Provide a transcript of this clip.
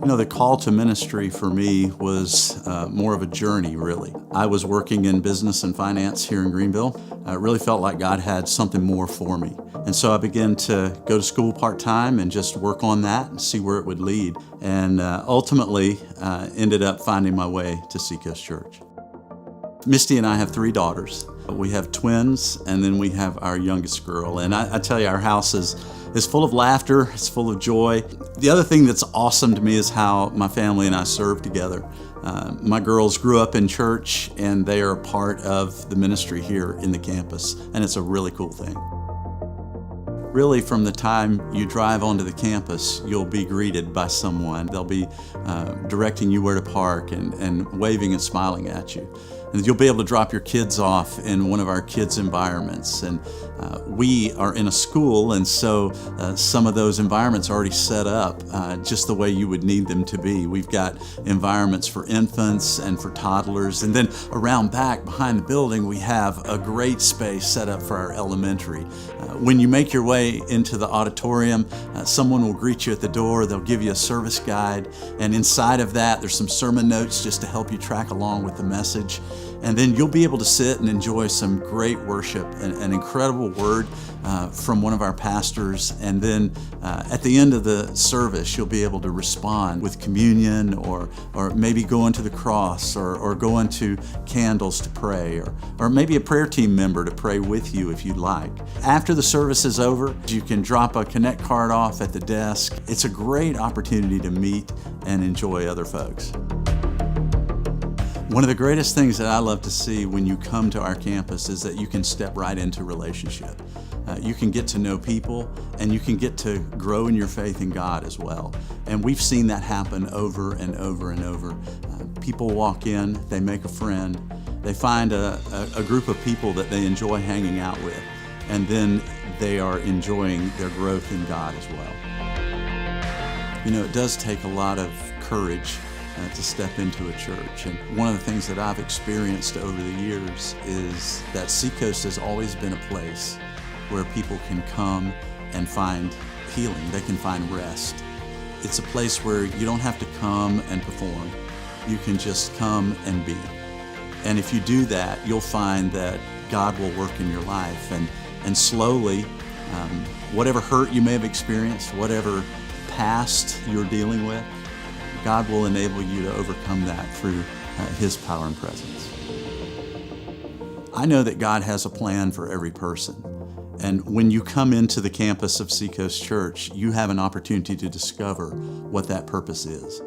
The call to ministry for me was more of a journey, really. I was working in business and finance here in Greenville. I really felt like God had something more for me. And so I began to go to school part-time and just work on that and see where it would lead. And ultimately ended up finding my way to Seacoast Church. Misty and I have 3 daughters. We have twins, and then we have our youngest girl. And I tell you, our house is full of laughter, it's full of joy. The other thing that's awesome to me is how my family and I serve together. My girls grew up in church, and they are a part of the ministry here in the campus, and it's a really cool thing. Really, from the time you drive onto the campus, you'll be greeted by someone. They'll be directing you where to park and waving and smiling at you. And you'll be able to drop your kids off in one of our kids' environments. And we are in a school, and so some of those environments are already set up just the way you would need them to be. We've got environments for infants and for toddlers. And then around back, behind the building, we have a great space set up for our elementary. When you make your way into the auditorium, someone will greet you at the door. They'll give you a service guide. And inside of that, there's some sermon notes just to help you track along with the message. And then you'll be able to sit and enjoy some great worship, an incredible word from one of our pastors. And then at the end of the service, you'll be able to respond with communion, or maybe go into the cross, or go into candles to pray, or maybe a prayer team member to pray with you if you'd like. After the service is over, you can drop a Connect card off at the desk. It's a great opportunity to meet and enjoy other folks. One of the greatest things that I love to see when you come to our campus is that you can step right into relationship. You can get to know people, and you can get to grow in your faith in God as well. And we've seen that happen over and over and over. People walk in, they make a friend, they find a group of people that they enjoy hanging out with, and then they are enjoying their growth in God as well. It does take a lot of courage to step into a church. And one of the things that I've experienced over the years is that Seacoast has always been a place where people can come and find healing. They can find rest. It's a place where you don't have to come and perform. You can just come and be. And if you do that, you'll find that God will work in your life. And slowly, whatever hurt you may have experienced, whatever past you're dealing with, God will enable you to overcome that through His power and presence. I know that God has a plan for every person. And when you come into the campus of Seacoast Church, you have an opportunity to discover what that purpose is.